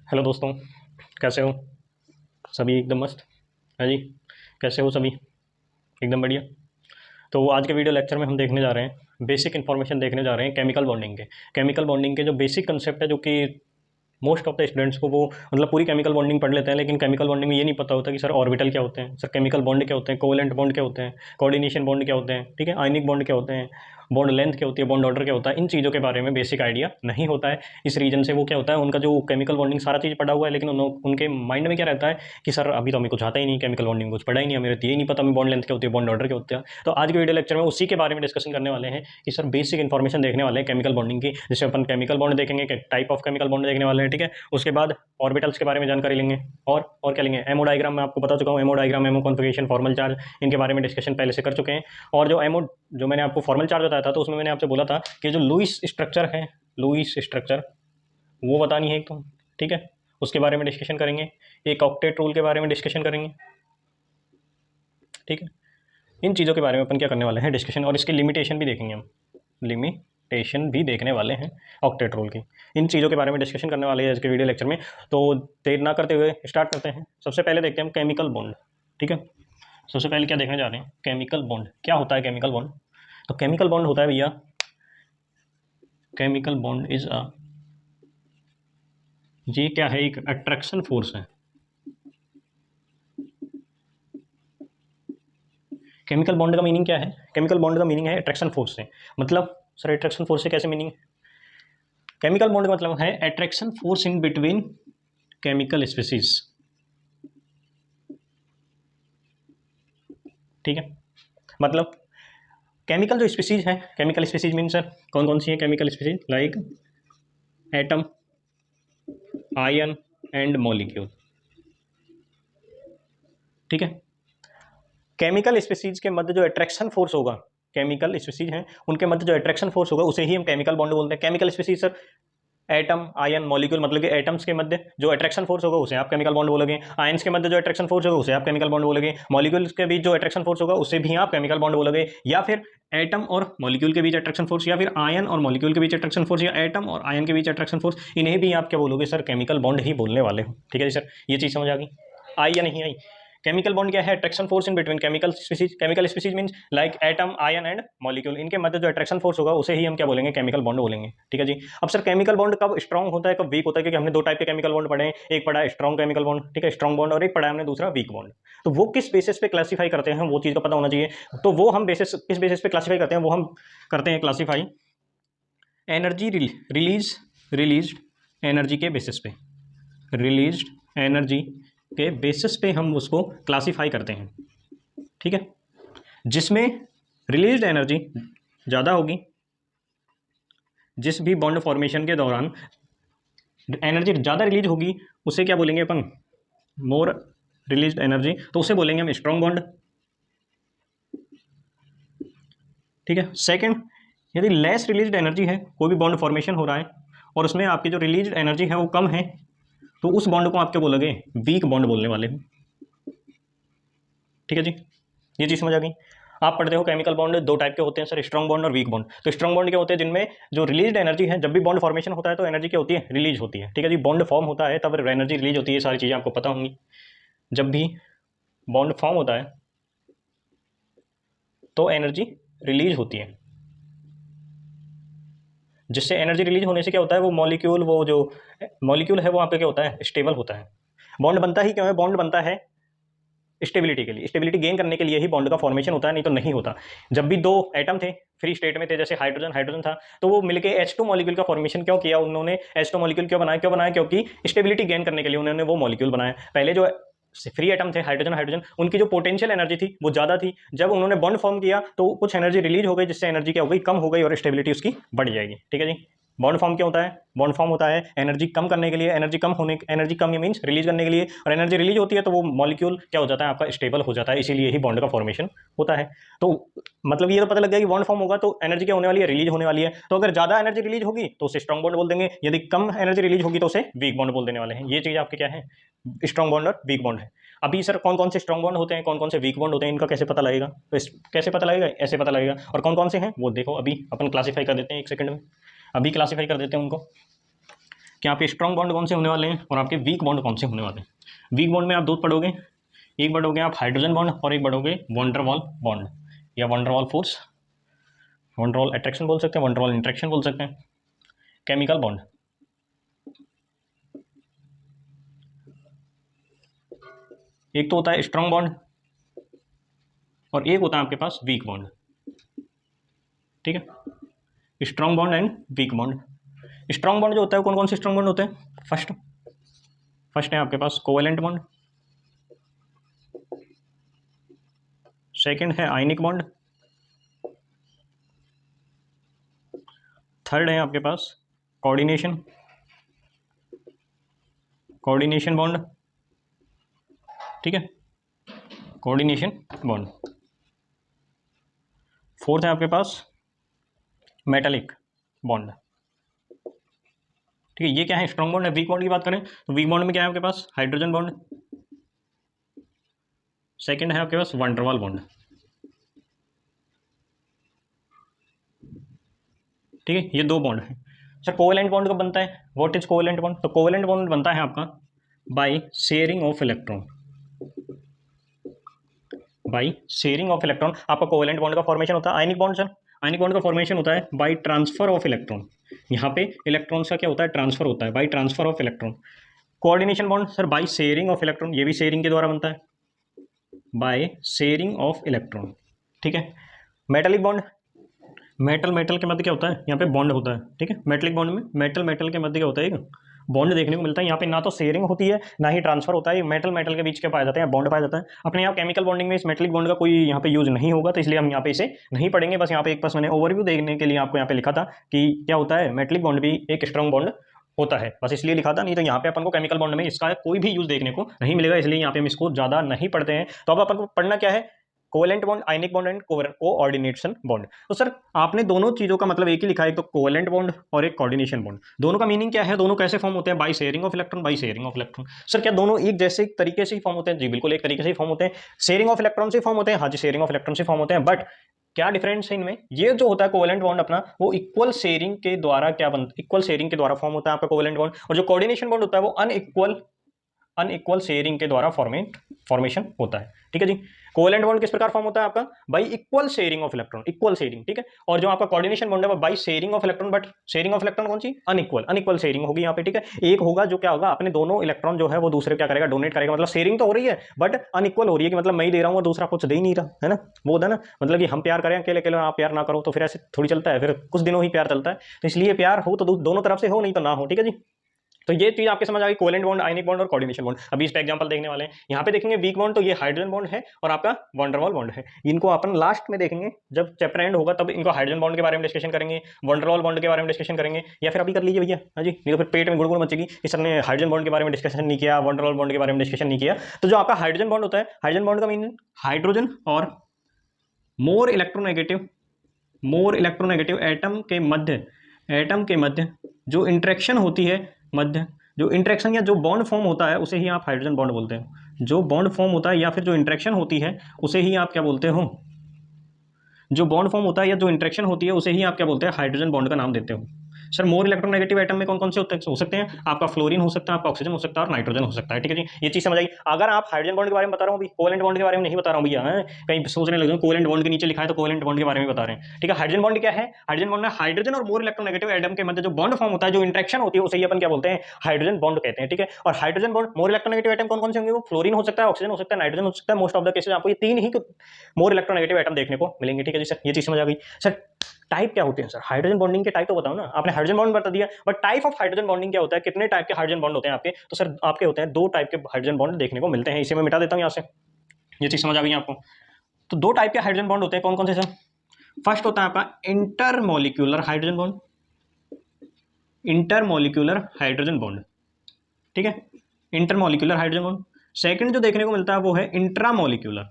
Hello दोस्तों, कैसे हो सभी? एकदम मस्त। हाँ जी, कैसे हो सभी? एकदम बढ़िया। तो आज के वीडियो लेक्चर में हम देखने जा रहे हैं, बेसिक इन्फॉर्मेशन देखने जा रहे हैं केमिकल बॉन्डिंग के। केमिकल बॉन्डिंग के जो बेसिक कंसेप्ट है, जो कि मोस्ट ऑफ द स्टूडेंट्स को वो मतलब पूरी केमिकल बॉन्डिंग पढ़ लेते हैं, लेकिन केमिकल बॉन्डिंग में ये नहीं पता होता कि सर ऑर्बिटल क्या होते हैं, सर केमिकल बॉन्ड क्या होते हैं, कोवेलेंट बॉन्ड क्या होते हैं, कोऑर्डिनेशन बॉन्ड क्या होते हैं, ठीक है, आयनिक बॉन्ड क्या होते हैं, बॉन्ड लेंथ क्या होती है, बॉन्ड ऑर्डर क्या होता है। इन चीज़ों के बारे में बेसिक आइडिया नहीं होता है। इस रीजन से वो क्या होता है, उनका जो केमिकल बॉन्डिंग सारा चीज़ पढ़ा हुआ है, लेकिन उनके माइंड में क्या रहता है कि सर अभी तो हमें कुछ आता ही नहीं, केमिकल बॉन्डिंग कुछ पढ़ा ही नहीं, मेरे तो ये नहीं पता हमें बॉन्ड लेंथ क्या होती है, बॉन्ड ऑर्डर क्या होता है। तो आज के वीडियो लेक्चर में उसी के बारे में डिस्कशन करने वाले हैं कि सर बेसिक इन्फॉर्मेशन देखने वाले हैं केमिकल बॉन्डिंग की, जिससे अपन केमिकल बॉन्ड देखेंगे, टाइप ऑफ केमिकल बॉन्ड देखने वाले हैं, ठीक है। उसके बाद ऑर्बिटल्स के बारे में जानकारी लेंगे और क्या लेंगे, एमओ डायग्राम में आपको बता चुका हूँ, MO diagram, MO configuration, formal charge, इनके बारे में डिस्कशन पहले से कर चुके हैं। और जो एमओ जो मैंने आपको फॉर्मल चार्ज बताया था, तो उसमें मैंने आपसे बोला था कि जो लुईस स्ट्रक्चर है, लुईस स्ट्रक्चर वो बतानी है एक तो, ठीक है, उसके बारे में डिस्कशन करेंगे। एक ऑक्टेट रूल के बारे में डिस्कशन करेंगे, ठीक है। इन चीज़ों के बारे में अपन क्या करने वाले हैं डिस्कशन, और इसकी लिमिटेशन भी देखेंगे हम, लिमिटेशन भी देखने वाले हैं ऑक्टेट रूल की। इन चीज़ों के बारे में डिस्कशन करने वाले हैं आज के वीडियो लेक्चर में। तो देर ना करते हुए स्टार्ट करते हैं। सबसे पहले देखते हैं हम केमिकल बॉन्ड, ठीक है। सबसे पहले क्या देखने जा रहे हैं, केमिकल बॉन्ड क्या होता है। केमिकल बॉन्ड, तो केमिकल बॉन्ड होता है भैया, केमिकल बॉन्ड इज अ, ये क्या है, एक अट्रैक्शन फोर्स है। केमिकल बॉन्ड का मीनिंग क्या है? केमिकल बॉन्ड का मीनिंग है अट्रैक्शन फोर्स से। मतलब सर अट्रैक्शन फोर्स से कैसे मीनिंग? केमिकल बॉन्ड का मतलब है attraction force in between chemical species, ठीक है। मतलब केमिकल जो स्पीसीज है, केमिकल स्पीसीज मीन सर कौन कौन सी है chemical species, like atom, ion and molecule, ठीक है। केमिकल स्पीसीज के मध्य जो अट्रैक्शन फोर्स होगा, केमिकल स्पीसीज हैं उनके मध्य जो अट्रैक्शन फोर्स होगा उसे ही हम केमिकल बॉन्ड बोलते हैं। Chemical species sir atom, ion, molecule, मतलब कि एटम्स के मध्य जो अट्रैक्शन फोर्स होगा उसे आप केमिकल बॉन्ड बोलोगे, आयन्स के मध्य जो अट्रैक्शन फोर्स होगा उसे आप केमिकल बॉन्ड बोलोगे, मॉलिक्यूल्स के बीच जो अट्रैक्शन फोर्स होगा उसे भी आप केमिकल बॉन्ड बोलोगे, या फिर एटम और मॉलिक्यूल के बीच अट्रैक्शन फोर्स, या फिर आयन और मॉलिक्यूल के बीच अट्रैक्शन फोर्स, या एटम और आयन के बीच अट्रैक्शन फोर्स, इन्हें भी आप क्या बोलोगे सर, केमिकल बॉन्ड ही बोलने वाले हो, ठीक है जी सर। ये चीज़ समझ आ गई, आई या नहीं आई? केमिकल बॉन्ड क्या है? Attraction force in between chemical species. Chemical species means like atom, ion and molecule, इनके मध्य जो अट्रैक्शन फोर्स होगा उसे ही हम क्या बोलेंगे, केमिकल बॉन्ड बोलेंगे, ठीक है जी। अब सर केमिकल बॉन्ड कब स्ट्रॉन्ग होता है कब वीक होता है, क्योंकि हमने दो टाइप के केमिकल बॉन्ड पढ़े हैं, एक पढ़ा है स्ट्रॉन्ग केमिकल बॉन्ड, ठीक है, स्ट्रॉन्ग बॉन्ड, और एक पढ़ा है हमने दूसरा वीक बॉन्ड। तो वो किस बेसिस पे क्लासीफाई करते हैं वो चीज़ का पता होना चाहिए। तो वो हम बेसिस किस बेसिस पे क्लासीफाई करते हैं, वो हम करते हैं classify energy release, released energy के बेसिस पे, रिलीज्ड एनर्जी के बेसिस पे हम उसको क्लासीफाई करते हैं, ठीक है। जिसमें रिलीज्ड एनर्जी ज़्यादा होगी, जिस भी बॉन्ड फॉर्मेशन के दौरान एनर्जी ज़्यादा रिलीज होगी उसे क्या बोलेंगे अपन, मोर रिलीज्ड एनर्जी, तो उसे बोलेंगे हम स्ट्रॉन्ग बॉन्ड, ठीक है। सेकंड, यदि लेस रिलीज्ड एनर्जी है, कोई भी बॉन्ड फॉर्मेशन हो रहा है और उसमें आपकी जो रिलीज्ड एनर्जी है वो कम है, तो उस बॉन्ड को आप क्या बोलोगे, वीक बॉन्ड बोलने वाले हो, ठीक है जी। ये चीज़ समझ आ गई। आप पढ़ते हो केमिकल बॉन्ड दो टाइप के होते हैं सर, स्ट्रॉन्ग बॉन्ड और वीक बॉन्ड। तो स्ट्रॉन्ग बॉन्ड क्या होते हैं, जिनमें जो रिलीज्ड एनर्जी है, जब भी बॉन्ड फॉर्मेशन होता है तो एनर्जी क्या होती है, रिलीज होती है, ठीक है जी। बॉन्ड फॉर्म होता है तब एनर्जी रिलीज होती है, सारी चीज़ें आपको पता होंगी। जब भी बॉन्ड फॉर्म होता है तो एनर्जी रिलीज होती है, जिससे एनर्जी रिलीज होने से क्या होता है, वो मॉलिक्यूल, वो जो मॉलिक्यूल है वो वहाँ पे क्या होता है, स्टेबल होता है। बॉन्ड बनता ही क्यों है, बॉन्ड बनता है स्टेबिलिटी के लिए, स्टेबिलिटी गेन करने के लिए ही बॉन्ड का फॉर्मेशन होता है, नहीं तो नहीं होता। जब भी दो एटम थे फ्री स्टेट में थे, जैसे हाइड्रोजन, हाइड्रोजन था, तो वो मिलके H2 मॉलिक्यूल का फॉर्मेशन क्यों किया उन्होंने, H2 मॉलिक्यूल क्यों बनाया, क्योंकि स्टेबिलिटी गेन करने के लिए उन्होंने वो मॉलिक्यूल बनाया। पहले जो फ्री एटम थे हाइड्रोजन, हाइड्रोजन, उनकी जो पोटेंशियल एनर्जी थी वो ज़्यादा थी, जब उन्होंने बॉन्ड फॉर्म किया तो कुछ एनर्जी रिलीज हो गई, जिससे एनर्जी क्या हो गई, कम हो गई, और स्टेबिलिटी उसकी बढ़ जाएगी, ठीक है जी। बॉन्ड फॉर्म क्या होता है, बॉन्ड फॉर्म होता है एनर्जी कम करने के लिए, एनर्जी कम मीन्स रिलीज करने के लिए, और एनर्जी रिलीज होती है तो वो मॉलिक्यूल क्या हो जाता है, आपका स्टेबल हो जाता है, इसीलिए ही बॉन्ड का फॉर्मेशन होता है। तो मतलब ये तो पता लग गया कि बॉन्ड फॉर्म होगा तो एनर्जी क्या होने वाली है, रिलीज होने वाली है। तो अगर ज्यादा एनर्जी रिलीज होगी तो उसे स्ट्रॉन्ग बॉन्ड बोल देंगे, यदि कम एनर्जी रिलीज होगी तो उसे वीक बॉन्ड बोल देने वाले हैं। ये चीज आपके क्या है, स्ट्रॉन्ग बॉन्ड और वीक बॉन्ड है। अभी सर कौन कौन से स्ट्रॉन्ग बॉन्ड होते हैं, कौन कौन से वीक बॉन्ड होते हैं, इनका कैसे पता लगेगा, तो कैसे पता लगेगा, ऐसे पता लगेगा। और कौन कौन से हैं वो देखो, अभी अपन क्लासीफाई कर देते हैं एक सेकंड में, अभी क्लासीफाई कर देते हैं उनको। कि आपके स्ट्रॉन्ग बॉन्ड कौन से होने वाले हैं और आपके वीक बॉन्ड कौन से होने वाले हैं। वीक बॉन्ड में आप दो पढ़ोगे, एक पढ़ोगे आप हाइड्रोजन बॉन्ड और एक पढ़ोगे वंडरवॉल बॉन्ड या वंडरवॉल फोर्स, वंडरवॉल अट्रैक्शन बोल सकते हैं, वंडरवॉल इंट्रैक्शन बोल सकते हैं, केमिकल बॉन्ड। एक तो होता है स्ट्रॉन्ग बॉन्ड और एक होता है आपके पास वीक बॉन्ड, ठीक है, strong bond and weak bond. Strong bond जो होता है कौन कौन से स्ट्रॉन्ग बॉन्ड होते हैं? फर्स्ट है आपके पास कोवेलेंट बॉन्ड, सेकंड है आयनिक बॉन्ड, थर्ड है आपके पास कोऑर्डिनेशन बॉन्ड, ठीक है, कोऑर्डिनेशन बॉन्ड। फोर्थ है आपके पास मेटालिक बॉन्ड, ठीक है। ये क्या है? स्ट्रॉन्ग बॉन्ड है। वीक बॉन्ड की बात करें तो वीक बॉन्ड में क्या है आपके पास? हाइड्रोजन बॉन्ड, सेकंड है आपके पास वंडरवॉल बॉन्ड, ठीक है। ये दो बॉन्ड है। सर कोवेलेंट बॉन्ड कब बनता है? What is covalent bond? तो कोवेलेंट बॉन्ड बनता है आपका bye sharing of electron, bye sharing of electron आपका कोवेलेंट बॉन्ड का फॉर्मेशन होता है। Ionic bond sir, ionic bond का फॉर्मेशन होता है बाय ट्रांसफर ऑफ इलेक्ट्रॉन। यहाँ पे इलेक्ट्रॉन्स का क्या होता है? ट्रांसफर होता है by transfer of electron. Coordination bond sir bye sharing of electron, ये भी शेयरिंग के द्वारा बनता है, बाय शेयरिंग ऑफ इलेक्ट्रॉन, ठीक है। मेटालिक बॉन्ड, मेटल के मध्य क्या होता है? यहाँ पे बॉन्ड होता है, ठीक है। मेटलिक बॉन्ड में मेटल के मध्य क्या होता है? एक बॉन्ड देखने को मिलता है। यहाँ पे ना तो शेयरिंग होती है ना ही ट्रांसफर होता है। मेटल के बीच क्या पाया जाता है? बॉन्ड पाया जाता है। अपने यहाँ केमिकल बॉन्डिंग में इस मेटलिक बॉन्ड का कोई यहाँ पे यूज नहीं होगा, तो इसलिए हम यहाँ पे इसे नहीं पढ़ेंगे। बस यहाँ पे एक बस मैंने ओवरव्यू देखने के लिए आपको यहाँ पे लिखा था कि क्या होता है, मेटलिक बॉन्ड भी एक स्ट्रॉन्ग बॉन्ड होता है, बस इसलिए लिखा था। नहीं तो यहाँ पे अपन को केमिकल बॉन्ड में इसका कोई भी यूज देखने को नहीं मिलेगा, इसलिए यहाँ पे हम इसको ज्यादा नहीं पढ़ते हैं। तो अब अपन को पढ़ना क्या है? Covalent bond, ionic bond and coordination bond. तो सर आपने दोनों चीजों का मतलब एक ही लिखा है, एक तो कोवेलेंट बॉन्ड और एक कोऑर्डिनेशन बॉन्ड। दोनों का मीनिंग क्या है? दोनों कैसे फॉर्म होते हैं? Bye sharing of electron, bye sharing of electron. Sir क्या दोनों एक जैसे तरीके से ही फॉर्म होते हैं? जी बिल्कुल एक तरीके से ही फॉर्म होते हैं। शेयरिंग ऑफ इलेक्ट्रॉन से फॉर्म होते हैं, हाँ जी शेयरिंग ऑफ इलेक्ट्रॉन से फॉर्म होते हैं। बट क्या डिफरेंस है इनमें? ये जो होता है कोवेलेंट बॉन्ड अपना, वो इक्वल शेयरिंग के द्वारा इक्वल शेयरिंग के द्वारा फॉर्म होता है आपका कोवेलेंट बॉन्ड। और जो कोऑर्डिनेशन बॉन्ड होता है वो अनइक्वल शेयरिंग के द्वारा फॉर्मेशन होता है, ठीक है जी। कोवेलेंट बॉन्ड किस प्रकार फॉर्म होता है आपका? By equal sharing of electron, equal sharing, ठीक है। और जो आपका कोऑर्डिनेशन बॉन्ड है वो by sharing of electron, but sharing of electron कौन सी? अनइक्वल शेयरिंग होगी यहाँ पे, ठीक है। एक होगा जो क्या होगा, अपने दोनों इलेक्ट्रॉन जो है वो दूसरे क्या करेगा? डोनेट करेगा। मतलब शेयरिंग तो हो रही है बट अनइक्वल हो रही है, कि मतलब मैं ही दे रहा हूँ और दूसरा कुछ दे ही नहीं रहा है ना, वो होता है ना। मतलब कि हम प्यार करें अकेले अकेले, आप प्यार ना करो, तो फिर ऐसे थोड़ी चलता है, फिर कुछ दिनों ही प्यार चलता है। तो इसलिए प्यार हो तो दोनों तरफ से हो, नहीं तो ना हो, ठीक है जी। तो ये चीज आपके समझ आ गई, कोवेलेंट बॉन्ड, आयनिक बॉन्ड और कोऑर्डिनेशन बॉन्ड। अभी इस पे एग्जांपल देखने वाले हैं। यहाँ पे देखेंगे वीक बॉन्ड, तो ये हाइड्रोजन बॉन्ड है और आपका वंडरवॉल बॉन्ड है। इनको अपन लास्ट में देखेंगे, जब चैप्टर एंड होगा तब इनको हाइड्रोजन बॉन्ड के बारे में डिस्कशन करेंगे, वंडरवॉल बॉन्ड के बारे में डिस्कशन करेंगे, या फिर अभी कर लीजिए भैया, हाँ जी, नहीं तो फिर पेट में गुड़गुड़ मचेगी कि सर ने हाइड्रोजन बॉन्ड के बारे में डिस्कशन नहीं किया, वंडरवॉल बॉन्ड के बारे में डिस्कशन नहीं किया। तो जो आपका हाइड्रोजन बॉन्ड होता है, हाइड्रोजन बॉन्ड का मीनिंग हाइड्रोजन और मोर इलेक्ट्रोनेगेटिव एटम के मध्य जो इंटरेक्शन होती है, जो इंटरेक्शन या जो बॉन्ड फॉर्म होता है उसे ही आप हाइड्रोजन बॉन्ड बोलते हैं। जो बॉन्ड फॉर्म होता है या फिर जो इंटरेक्शन होती है उसे ही आप क्या बोलते हो? जो बॉन्ड फॉर्म होता है या जो इंटरेक्शन होती है उसे ही आप क्या बोलते हैं? हाइड्रोजन बॉन्ड का नाम देते हो। सर मोर इलेक्ट्रोनेगेटिव एटम में कौन कौन से हो सकते हैं? आपका फ्लोरीन हो सकता है, आपका ऑक्सीजन हो सकता है और नाइट्रोजन हो सकता है, ठीक है जी। ये चीज समझ आई। अगर आप हाइड्रोजन बॉन्ड के बारे में बता रहा हूँ, अभी कोवेलेंट बॉन्ड के बारे में नहीं बता रहा हूँ भैया, कहीं सोचने लगे कोवेलेंट बॉन्ड के नीचे लिखा है तो कोवेलेंट बॉन्ड के बारे में बता रहे हैं, ठीक है। हाइड्रोजन बॉन्ड क्या है? हाइड्रोजन बॉन्ड में हाइड्रोजन और मोर इलेक्ट्रोनेगेटिव एटम के मध्य जो बॉन्ड फॉर्म होता है, जो इंटरेक्शन होती है, उसे ही अपन क्या बोलते हैं? हाइड्रोजन बॉन्ड कहते हैं, ठीक है। और hydrogen bond, more electronegative atom कौन कौन से होंगे? वो फ्लोरीन हो सकता है, ऑक्सीजन हो सकता है, नाइट्रोजन हो सकता है। मोस्ट ऑफ द केसेस आपको ये तीन ही मोर इलेक्ट्रोनेगेटिव एटम देखने को मिलेंगे, ठीक है जी सर। ये चीज समझ आ गई। सर टाइप क्या होते हैं सर? हाइड्रोजन बॉन्डिंग के टाइप तो बताओ ना। आपने हाइड्रोजन बॉन्ड बता दिया, but type of hydrogen bonding क्या होता है? कितने टाइप के हाइड्रोजन बॉन्ड होते हैं आपके? तो सर आपके होते हैं दो टाइप के हाइड्रोजन बॉन्ड देखने को मिलते हैं। इसे मैं मिटा देता हूं यहाँ से, ये चीज समझ आ गई आपको। तो दो टाइप के हाइड्रोजन बॉन्ड होते हैं, कौन कौन से सर? फर्स्ट होता है आपका intermolecular hydrogen bond, intermolecular hydrogen bond, ठीक है, इंटरमोलिक्यूलर हाइड्रोजन बॉन्ड। सेकंड जो देखने को मिलता है वो है इंट्रामोलिक्यूलर।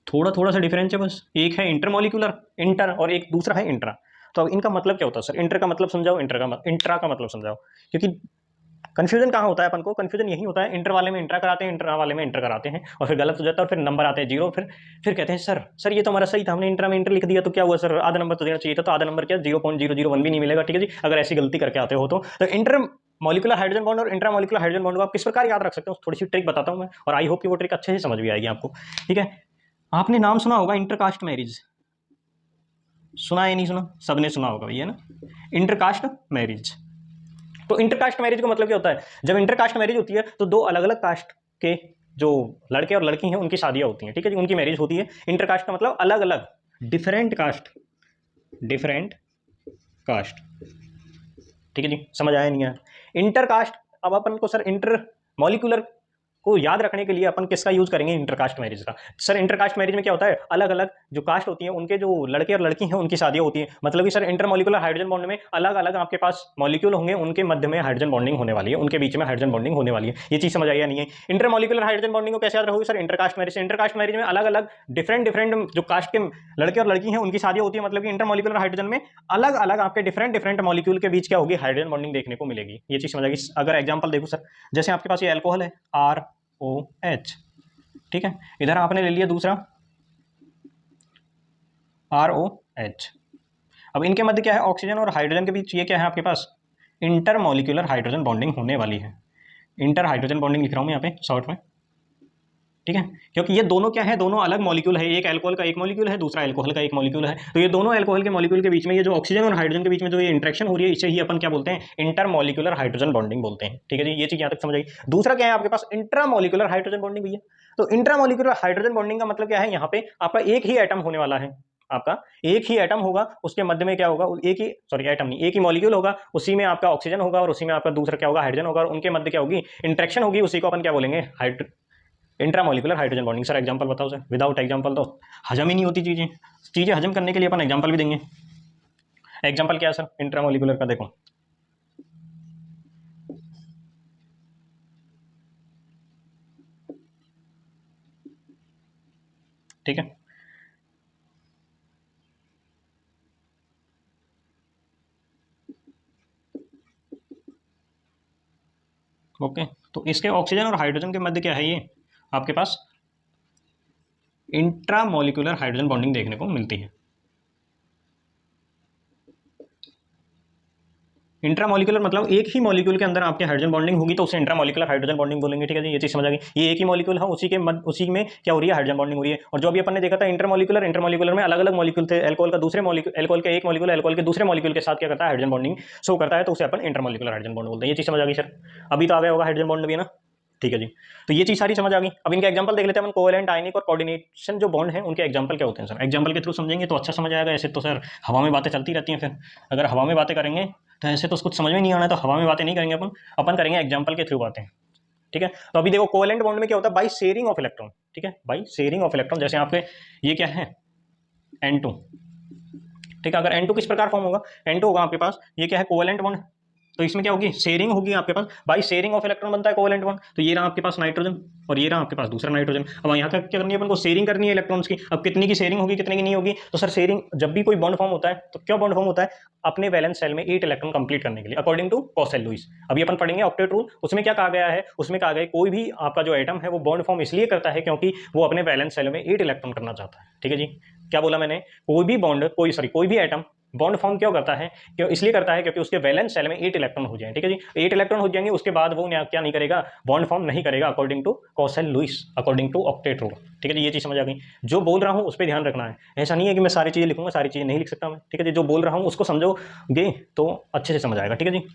थोड़ा सा डिफरेंस है बस, एक है इंटरमोलिक्यूलर, इंटर, और एक दूसरा है इंट्रा। तो अब इनका मतलब क्या होता है सर? इंटर का मतलब समझाओ, इंट्रा का मतलब समझाओ, क्योंकि कंफ्यूजन कहाँ होता है अपन को? कंफ्यूजन यही होता है, इंटर वाले में इंट्रा कराते हैं, इंटर वाले में इंटर कराते हैं और फिर गलत हो जाता है और फिर नंबर आते हैं 0। फिर कहते हैं सर ये तो हमारा सही था, हमने इंटर में इंटर लिख दिया तो क्या हुआ सर, आधा नंबर तो देना चाहिए था, तो आधा नंबर क्या 0.001 भी नहीं मिलेगा। ठीक है जी, अगर ऐसी गलती करके आते हो तो इंटर मॉलिक्यूलर हाइड्रोजन बॉन्ड और इंट्रा मॉलिक्यूलर हाइड्रोजन बॉन्ड को आप किस प्रकार याद रख सकते हो, थोड़ी सी ट्रिक बताता हूं मैं, और आई होप कि वो ट्रिक अच्छे से समझ भी आएगी आपको। ठीक है, आपने नाम सुना होगा इंटरकास्ट मैरिज, सुना या नहीं सुना? सबने सुना होगा भैया ना, इंटरकास्ट मैरिज। तो इंटरकास्ट मैरिज का मतलब क्या होता है? जब इंटरकास्ट मैरिज होती है तो दो अलग अलग कास्ट के जो लड़के और लड़की हैं उनकी शादियां होती हैं। ठीक है जी, उनकी मैरिज होती है। इंटरकास्ट का मतलब अलग अलग, डिफरेंट कास्ट, डिफरेंट कास्ट। ठीक है जी, समझ आया नहीं आया? इंटरकास्ट, अब अपन को सर इंटर मॉलिक्यूलर को याद रखने के लिए अपन किसका यूज करेंगे? इंटरकास्ट मैरिज का। सर इंटरकास्ट मैरिज में क्या होता है? अलग अलग जो कास्ट होती है उनके जो लड़के और लड़की हैं उनकी शादियां होती है। मतलब कि सर इंटरमॉलिक्यूलर हाइड्रोजन बॉन्ड में अलग अलग आपके पास मॉलिक्यूल होंगे, उनके मध्य में हाइड्रोजन बॉन्डिंग होने वाली है, उनके बीच में हाइड्रोजन बॉन्डिंग होने वाली है। ये चीज समझ आई या नहीं है? इंटरमॉलिक्यूलर हाइड्रोजन बॉन्डिंग को कैसे याद रखोगे? Sir intercaste marriage. Intercaste marriage में अलग अलग डिफरेंट जो कास्ट के लड़के और लड़की हैं उनकी शादियां होती है। मतलब कि इंटरमॉलिक्यूलर हाइड्रोजन में अलग अलग आपके डिफरेंट मॉलिक्यूल के बीच क्या होगी? हाइड्रोजन बॉन्डिंग देखने को मिलेगी। ये चीज समझ आएगी। अगर एग्जाम्पल देखो सर, जैसे आपके पास ये अल्कोहल है ROH, ठीक है, इधर आपने ले लिया दूसरा ROH। अब इनके मध्य क्या है? ऑक्सीजन और हाइड्रोजन के बीच ये क्या है आपके पास? इंटर मॉलिक्यूलर हाइड्रोजन बॉन्डिंग होने वाली है। इंटर हाइड्रोजन बॉन्डिंग लिख रहा हूं मैं यहाँ पे शॉर्ट में। ठीक है, क्योंकि ये दोनों क्या है? दोनों अलग मॉलिक्यूल है। एक अल्कोहल का एक मॉलिक्यूल है, दूसरा अल्कोहल का एक मॉलिक्यूल है। तो ये दोनों अल्कोहल के मॉलिक्यूल के बीच में ये जो ऑक्सीजन और हाइड्रोजन के बीच में जो ये इंटरेक्शन हो रही है, इसे ही अपन क्या बोलते हैं? इंटर मॉलिक्यूलर हाइड्रोजन बॉन्डिंग बोलते हैं। ठीक है जी, ये चीज यहाँ तक समझ आई। दूसरा क्या है आपके पास? इंट्रा मॉलिक्यूलर हाइड्रोजन बॉन्डिंग भैया। तो इंट्रा मॉलिक्यूलर हाइड्रोजन बॉन्डिंग का मतलब क्या है? यहाँ पे आपका एक ही एटम होने वाला है, आपका एक ही एटम होगा, उसके मध्य में क्या होगा? एक ही, सॉरी एटम नहीं, एक ही मॉलिक्यूल होगा, उसी में आपका ऑक्सीजन होगा और उसी में आपका दूसरा क्या होगा? हाइड्रोजन होगा, और उनके मध्य क्या होगी? इंटरेक्शन होगी, उसी को अपन क्या बोलेंगे? Intramolecular hydrogen bonding. Sir example बताओ सर, विदाउट एग्जांपल तो हजम ही नहीं होती चीजें। चीजें हजम करने के लिए अपन एग्जांपल भी देंगे। एग्जांपल क्या है सर इंट्रामॉलिक्यूलर का? देखो ठीक है, ओके। तो इसके ऑक्सीजन और हाइड्रोजन के मध्य क्या है? ये आपके पास इंट्रामॉलिक्यूलर हाइड्रोजन बॉन्डिंग देखने को मिलती है। इंट्रामॉलिक्यूलर मतलब एक ही मॉलिक्यूल के अंदर आपके हाइड्रोजन बॉन्डिंग होगी तो उसे इंट्रामॉलिक्यूलर हाइड्रोजन बॉन्डिंग बोलेंगे। ठीक है जी, ये चीज समझ आ गई। ये एक ही मॉलिक्यूल है, उसी में क्या हो रही है? हाइड्रोजन बॉन्डिंग हो रही है। और जो अभी अपन ने देखा था इंटरमॉलिक्यूलर में अलग अलग मॉलिक्यूल थे। अल्कोहल का दूसरे मॉलिक्यूल, अल्कोहल का एक मॉलिक्यूल अल्कोहल के दूसरे मॉलिक्यूल के साथ क्या करता है? हाइड्रोजन बॉन्डिंग शो करता है, तो उसे अपन इंटरमॉलिक्यूलर हाइड्रोजन बॉन्ड बोलते हैं। ये चीज समझ आ गई सर? अभी तो आ गया होगा हाइड्रोजन बॉन्ड भी ना। ठीक है जी, तो ये चीज सारी समझ आ गई। अब इनके एग्जांपल देख लेते हैं अपन। कोवेलेंट, आयनिक और कोऑर्डिनेशन जो बॉन्ड है उनके एग्जांपल क्या होते हैं सर? एग्जांपल के थ्रू समझेंगे तो अच्छा समझ आएगा। ऐसे तो सर हवा में बातें चलती रहती हैं, फिर अगर हवा में बातें करेंगे तो ऐसे तो कुछ समझ में नहीं आना है, तो हवा में बातें नहीं करेंगे अपन करेंगे एग्जांपल के थ्रू बातें। ठीक है, तो अभी देखो कोवेलेंट बॉन्ड में क्या होता है? By sharing of electron. ठीक है, बाई शेयरिंग ऑफ इलेक्ट्रॉन। जैसे आपके ये क्या है? N2। ठीक है, अगर N2 किस प्रकार फॉर्म होगा? N2 होगा आपके पास, ये क्या है? Covalent bond. तो इसमें क्या होगी? शेयरिंग होगी आपके पास, बाई शेयरिंग ऑफ इलेक्ट्रॉन बनता है कोवेलेंट बॉन्ड। तो ये रहा आपके पास नाइट्रोजन और ये रहा आपके पास दूसरा नाइट्रोजन। अब यहाँ क्या करनी है अपन को? शेयरिंग करनी है इलेक्ट्रॉन्स की। अब कितनी की शेयरिंग होगी, कितने की नहीं होगी? तो सर शेयरिंग, जब भी कोई बॉन्ड फॉर्म होता है तो क्यों बॉन्ड फॉर्म होता है? अपने वैलेंस शेल में 8 इलेक्ट्रॉन कंप्लीट करने के लिए, अकॉर्डिंग टू कॉसेल-लुईस। अभी अपन पढ़ेंगे ऑक्टेट रूल, उसमें क्या कहा गया है? उसमें कहा गया कोई भी आपका जो एटम है वो बॉन्ड फॉर्म इसलिए करता है क्योंकि वो अपने वैलेंस शेल में 8 इलेक्ट्रॉन करना चाहता है। ठीक है जी, क्या बोला मैंने? कोई भी बॉन्ड, कोई भी एटम बॉन्ड फॉर्म क्यों करता है? क्यों? इसलिए करता है क्योंकि उसके वैलेंस शेल में 8 इलेक्ट्रॉन हो जाए। ठीक है जी, 8 इलेक्ट्रॉन हो जाएंगे, उसके बाद वो क्या नहीं करेगा? बॉन्ड फॉर्म नहीं करेगा, according to Kossel Lewis, according to octet rule. ठीक है जी, ये चीज समझ आ गई। जो बोल रहा हूं उस पर ध्यान रखना है। ऐसा नहीं है कि मैं सारी चीजें लिखूंगा, सारी चीजें नहीं लिख सकता मैं। ठीक है जी, जो बोल रहा हूं उसको समझोगे तो अच्छे से समझ आएगा। ठीक है जी,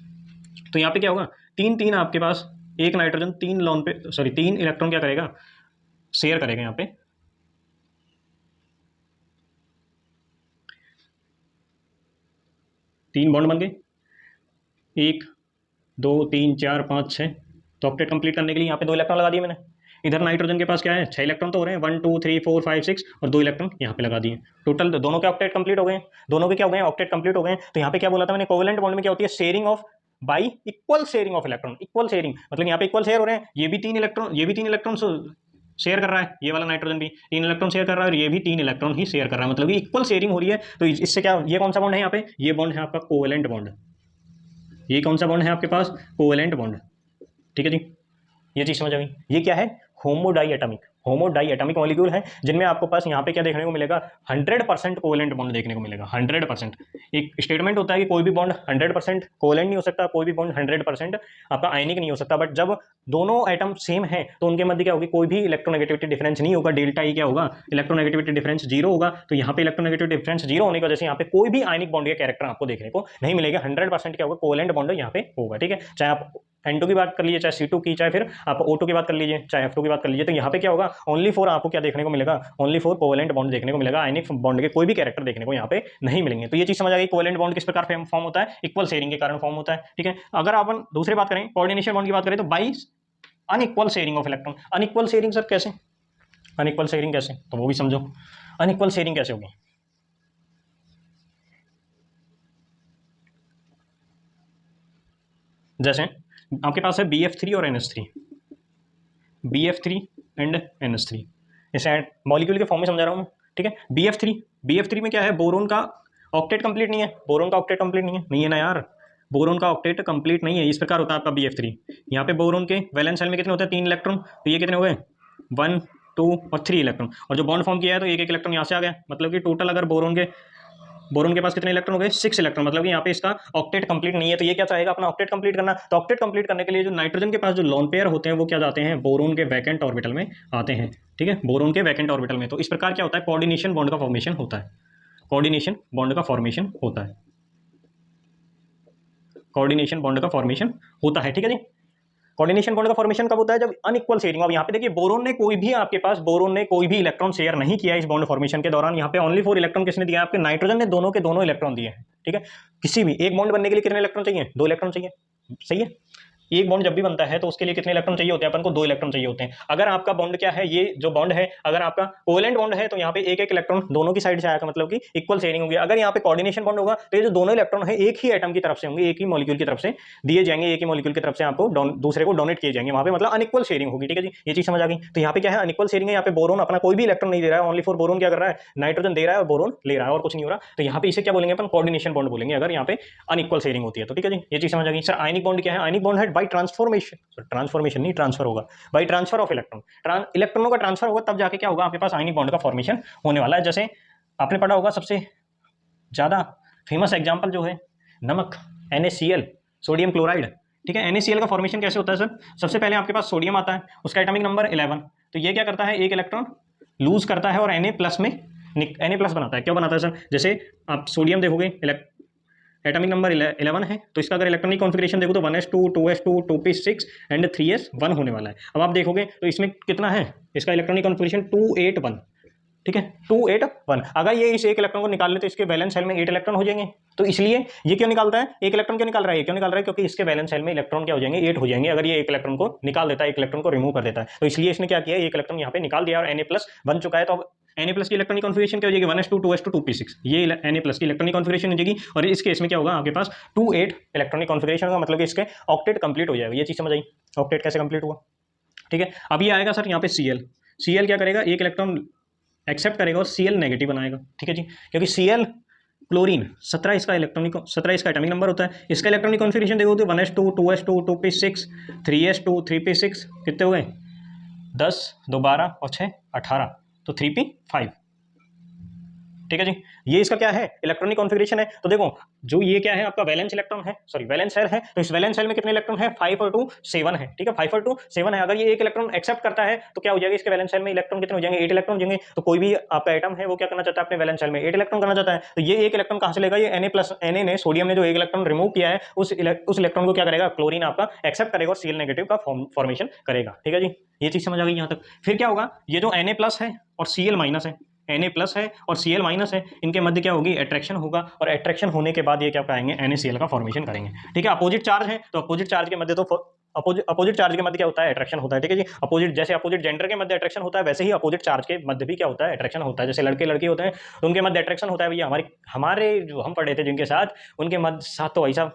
तो यहाँ पे क्या होगा? 3 आपके पास, एक नाइट्रोजन 3 लोन पे, सॉरी 3 इलेक्ट्रॉन क्या करेगा? शेयर करेगा। यहाँ पे 3 बॉन्ड बन गए, 1 2 3 4 5 6। तो ऑक्टेट कंप्लीट करने के लिए यहाँ पे 2 इलेक्ट्रॉन लगा दिए मैंने। इधर नाइट्रोजन के पास क्या है? 6 इलेक्ट्रॉन तो हो रहे हैं, 1 2 3 4 5 6, और 2 इलेक्ट्रॉन यहाँ पे लगा दिए। टोटल दोनों के ऑक्टेट कंप्लीट हो गए। दोनों के क्या हो गए? ऑक्टेट कंप्लीट हो गए। तो यहाँ पे क्या बोला था मैंने? कोवेलेंट बॉन्ड में क्या होती है? Sharing of, by equal sharing of electron. Equal sharing मतलब यहाँ पे इक्वल शेयर हो रहे हैं। ये भी 3 इलेक्ट्रॉन, ये भी 3 इलेक्ट्रॉन शेयर कर रहा है, ये वाला नाइट्रोजन भी 3 इलेक्ट्रॉन शेयर कर रहा है और ये भी 3 इलेक्ट्रॉन ही शेयर कर रहा है। मतलब ये इक्वल शेयरिंग हो रही है। तो इससे क्या, ये कौन सा बॉन्ड है यहाँ पे? ये बॉन्ड है आपका कोवेलेंट बॉन्ड। ये कौन सा बॉन्ड है आपके पास? Covalent bond. ठीक है जी, ये चीज़ समझ आ गई। ये क्या है, होमोडाई एटॉमिक मॉलिक्यूल है जिनमें आपको पास यहाँ पे क्या देखने को मिलेगा, 100% कोवेलेंट बॉन्ड देखने को मिलेगा, 100%। एक स्टेटमेंट होता है कि कोई भी बॉन्ड 100% कोवेलेंट नहीं हो सकता, कोई भी बॉन्ड 100% आपका आयनिक नहीं हो सकता, बट जब दोनों एटम सेम है तो उनके मध्य क्या होगी, कोई भी इलेक्ट्रोनेगेटिविटी डिफरेंस नहीं होगा, डेल्टा ई क्या होगा, इलेक्ट्रोनेगेटिविटी डिफरेंस जीरो होगा। तो यहाँ पे इलेक्ट्रोनेगेटिविटी डिफरेंस जीरो होने की वजह से यहाँ पे कोई भी आयनिक बॉन्ड का कैरेक्टर आपको देखने को नहीं मिलेगा, 100% क्या होगा, कोवेलेंट बॉन्ड यहाँ पे होगा। ठीक है, चाहे आप N2 की बात कर लीजिए, चाहे C2 की, चाहे फिर आप O2 की बात कर लीजिए, चाहे F2 की बात कर लीजिए, तो यहाँ पे क्या होगा, ओनली फॉर आपको क्या देखने को मिलेगा, ओनली फॉर कोवेलेंट बॉन्ड देखने को मिलेगा, आयनिक बॉन्ड के कोई भी कैरेक्टर देखने को यहाँ पे नहीं मिलेंगे। तो ये चीज समझ आ गई, कोवेलेंट बॉन्ड किस प्रकार फॉर्म होता है, इक्वल शेयरिंग के कारण फॉर्म होता है। ठीक है, अगर अपन दूसरी बात करें, कोऑर्डिनेशन बॉन्ड की बात करें तो by unequal sharing of electron. Unequal sharing sir कैसे, अनइक्वल शेयरिंग कैसे, तो वो भी समझो, अनइक्वल शेयरिंग कैसे होगी। जैसे आपके पास है BF3 और NH3, BF3 एंड NH3, इसे मॉलिक्यूल के फॉर्म में समझा रहा हूँ। ठीक है, BF3 में क्या है, बोरोन का ऑक्टेट कंप्लीट नहीं है, बोरोन का ऑक्टेट कंप्लीट नहीं है ना यार, बोरोन का ऑक्टेट कंप्लीट नहीं है। इस प्रकार होता है आपका BF3। यहाँ पे बोरोन के वैलेंस शेल में कितने होते हैं, 3 इलेक्ट्रॉन, तो ये कितने हो गए, 1 2 और 3 इलेक्ट्रॉन, और जो बॉन्ड फॉर्म किया है तो एक इलेक्ट्रॉन यहाँ से आ गया, मतलब कि टोटल अगर बोरोन के पास कितने इलेक्ट्रॉन हो गए, 6 इलेक्ट्रॉन, मतलब कि यहाँ पे इसका ऑक्टेट कंप्लीट नहीं है। तो ये क्या चाहेगा, अपना ऑक्टेट कंप्लीट करना। तो ऑक्टेट कंप्लीट करने के लिए जो नाइट्रोजन के पास जो लोन पेयर होते हैं वो क्या जाते हैं, बोरोन के वैकेंट ऑर्बिटल में आते हैं। ठीक है, बोरोन के वैकेंट ऑर्बिटल में। तो इस प्रकार क्या होता है, कोऑर्डिनेशन बॉन्ड का फॉर्मेशन होता है, कोऑर्डिनेशन बॉन्ड का फॉर्मेशन होता है, कोऑर्डिनेशन बॉन्ड का फॉर्मेशन होता है। ठीक है जी, कोऑर्डिनेशन बॉन्ड का फॉर्मेशन कब होता है, जब अनइक्वल शेयरिंग। अब यहाँ पे देखिए, बोरोन ने कोई भी इलेक्ट्रॉन शेयर नहीं किया इस बॉन्ड फॉर्मेशन के दौरान। यहाँ पे ओनली 4 इलेक्ट्रॉन किसने दिया, आपके नाइट्रोजन ने दोनों के दोनों इलेक्ट्रॉन दिए हैं। ठीक है, किसी भी एक बॉन्ड बनने के लिए कितने इलेक्ट्रॉन चाहिए, 2 इलेक्ट्रॉन चाहिए, सही है। एक बॉन्ड जब भी बनता है तो उसके लिए कितने इलेक्ट्रॉन चाहिए होते हैं, अपन को 2 इलेक्ट्रॉन चाहिए होते हैं। अगर आपका बॉन्ड क्या है, ये जो बॉन्ड है, अगर आपका कोवेलेंट बॉन्ड है तो यहाँ पे एक इलेक्ट्रॉन दोनों की साइड से आएगा, मतलब कि इक्वल शेयरिंग होगी। अगर यहाँ पे कोऑर्डिनेशन बॉन्ड होगा तो ये जो दोनों इलेक्ट्रॉन है एक ही एटम की तरफ से होंगे, एक ही मॉलिक्यूल की तरफ से दिए जाएंगे, एक ही मॉलिक्यूल की तरफ से आपको दूसरे को डोनेट किए जाएंगे, वहाँ पे मतलब अनइक्वल शेयरिंग होगी। ठीक है जी, ये चीज समझ आ गई। तो यहाँ पे क्या है, अनइक्वल शेयरिंग है। यहाँ पे बोरोन अपना कोई भी इलेक्ट्रॉन नहीं दे रहा है, ओनली फॉर बोरोन क्या कर रहा है, नाइट्रोजन दे रहा है और बोरोन ले रहा है, और कुछ नहीं हो रहा। तो यहाँ पे इसे क्या बोलेंगे अपन, कोऑर्डिनेशन बॉन्ड बोलेंगे, अगर यहाँ पे अनइक्वल शेयरिंग होती है तो। ठीक है जी, ये चीज समझ आ गई। सर आयनिक बॉन्ड क्या है, आयनिक बॉन्ड है बाई ट्रांसफॉर्मेशन नहीं, ट्रांसफर होगा, बाई ट्रांसफर ऑफ इलेक्ट्रॉन। इलेक्ट्रॉनों का ट्रांसफर होगा तब जाके क्या होगा, आपके पास आयनिक बॉन्ड का फॉर्मेशन होने वाला है। जैसे आपने पढ़ा होगा सबसे ज्यादा फेमस एग्जांपल जो है नमक, NaCl, सोडियम क्लोराइड। ठीक है, NaCl का फॉर्मेशन कैसे होता है सर, सबसे पहले आपके पास सोडियम आता है, उसका एटॉमिक नंबर 11, तो ये क्या करता है, एक इलेक्ट्रॉन लूज करता है और Na+ बनाता है। क्यों बनाता है सर, जैसे आप सोडियम देखोगे, एटॉमिक नंबर 11 है, तो इसका अगर इलेक्ट्रॉनिक कॉन्फ़िगरेशन देखो तो 1s2 2s2 2p6 and 3s1 होने वाला है। अब आप देखोगे तो इसमें कितना है, इसका इलेक्ट्रॉनिक कॉन्फ़िगरेशन 281। ठीक है, 281। अगर ये इस एक इलेक्ट्रॉन को निकाल ले तो इसके वैलेंस शेल में 8 इलेक्ट्रॉन हो जाएंगे। तो इसलिए ये क्यों निकालता है, एक इलेक्ट्रॉन क्यों निकाल रहा है, क्यों निकाल रहा है, क्योंकि इसके वैलेंस शेल में इलेक्ट्रॉन क्या हो जाएंगे, 8 हो जाएंगे। अगर ये एक इलेक्ट्रॉन को निकाल देता है, एक इलेक्ट्रॉन को रिमूव कर देता है, तो इसलिए इसने क्या किया, एक इलेक्ट्रॉन यहाँ पे निकाल दिया और Na+ बन चुका है। तो अब Na+ की इलेक्ट्रॉनिक कॉन्फ़िगरेशन क्या हो जाएगी, 1s2 2s2 2p6, ये Na+ की इलेक्ट्रॉनिक कॉन्फ़िगरेशन हो जाएगी। और इस केस में क्या होगा, आपके पास 28 इलेक्ट्रॉनिक कॉन्फ़िगरेशन होगा, मतलब कि इसके ऑक्टेट कंप्लीट हो जाएगा। ये चीज समझ आई, ऑक्टेट कैसे कंप्लीट हुआ। ठीक है, अब ये आएगा सर यहाँ पे Cl क्या करेगा, एक इलेक्ट्रॉन एक्सेप्ट करेगा और Cl नेगेटिव बनाएगा। ठीक है जी, क्योंकि Cl क्लोरीन 17 इसका एटॉमिक नंबर होता है। इसका इलेक्ट्रॉनिक कॉन्फ़िगरेशन देखो तो 1s2 2s2 2p6 3s2 3p6 कितने हो गए, 10 2 12 और 6 18, तो 3p5। ठीक है जी, ये इसका क्या है, इलेक्ट्रॉनिक कॉन्फ़िगरेशन है। तो देखो, जो ये क्या है आपका वैलेंस इलेक्ट्रॉन है, सॉरी वैलेंस शेल है, तो इस वैलेंस शेल में कितने इलेक्ट्रॉन है, 5 और 2 7 है। ठीक है, 5 और 2 7 है। अगर ये एक इलेक्ट्रॉन एक्सेप्ट करता है तो क्या हो जाएगा, इसके वैलेंस शेल में इलेक्ट्रॉन कितने हो जाएंगे, 8 इलेक्ट्रॉन जाएंगे। तो कोई भी आपका एटम है वो क्या करना चाहता है, अपने वैलेंस शेल में 8 इलेक्ट्रॉन करना चाहता है। तो ये एक इलेक्ट्रॉन कहां से लेगा, ये Na ने सोडियम ने जो एक इलेक्ट्रॉन रिमूव किया है, उस इलेक्ट्रॉन को क्या करेगा, क्लोरीन आपका एक्सेप्ट करेगा और Cl नेगेटिव का फॉर्मेशन करेगा। ठीक है जी, ये चीज समझ आ गई यहाँ तक। फिर क्या होगा, ये जो Na+ है और Cl- है, Na+ है और Cl- है, इनके मध्य क्या होगी, अट्रैक्शन होगा, और अट्रैक्शन होने के बाद ये क्या पाएंगे, NaCl का फॉर्मेशन करेंगे। ठीक है, अपोजिट चार्ज है तो अपोजिट चार्ज के मध्य तो अपोजिट चार्ज के मध्य क्या होता है, अट्रैक्शन होता है। ठीक है जी, जैसे अपोजिट जेंडर के मध्य अट्रैक्शन होता है, वैसे ही अपोजिट चार्ज के मध्य भी क्या होता है, अट्रैक्शन होता है। जैसे लड़के लड़की होते हैं तो उनके मध्य अट्रैक्शन होता है भैया, हमारे जो हम पढ़े थे जिनके साथ, उनके मध्य साथ तो ऐसा